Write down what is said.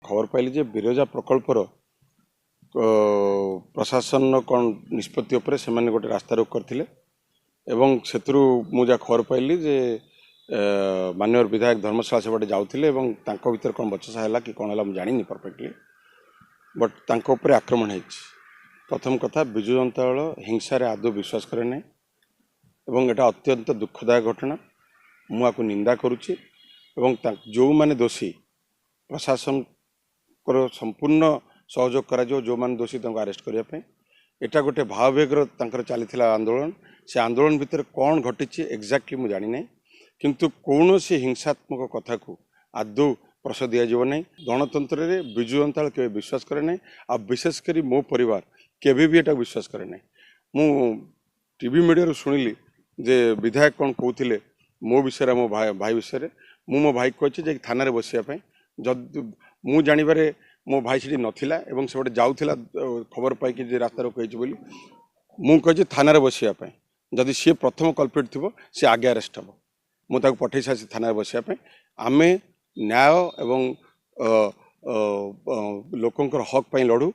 खबर पाइली जे बिरजा प्रकल्पर प्रशासन कौन निष्पत्ति उपरे से गोटे रास्ता रोक करते एवं से मुझे खबर पाइली जे माननीय विधायक धर्मशाला से बाटे जाऊे भर कौन बचसा है कि कौन है जानी परफेक्टली बट तांको उपरे आक्रमण है। प्रथम कथा विजु जनता दल हिंसा रे आदौ विश्वास करे ना एवं एटा अत्यंत दुखदायक घटना मुझे निंदा करुच्ची जो माने दोषी प्रशासन को संपूर्ण सहयोग करा जो माने दोषी अरेस्ट करने एटा गोटे भाववेगर चली आंदोलन से आंदोलन भितर कौन घटी एक्जाक्टली मुझे जानी ना किंतु कौन सी हिंसात्मक कथा को आदौ प्रश दिज्व ना गणतंत्र रे विजु जनता दल केवे विश्वास करे ना आ विशेषकर मो परिवार केवे भी एटा विश्वास करे ना। मु टीवी मीडिया शुणिली जे विधायक कौन कहते मो विषय मो भाई विषय मो भाई कही थाना बसापी जद मु जानवे मो भाई से नाला और से जाऊला खबर पाई रास्ता रोकई बोली मुझे थाना बसापी जदि सी प्रथम कल्प्रिट थी सी आगे अरेस्ट हम मुझे पठे सारी थाना बसापी आमे न्याय एवं लोकंर हक लड़ू।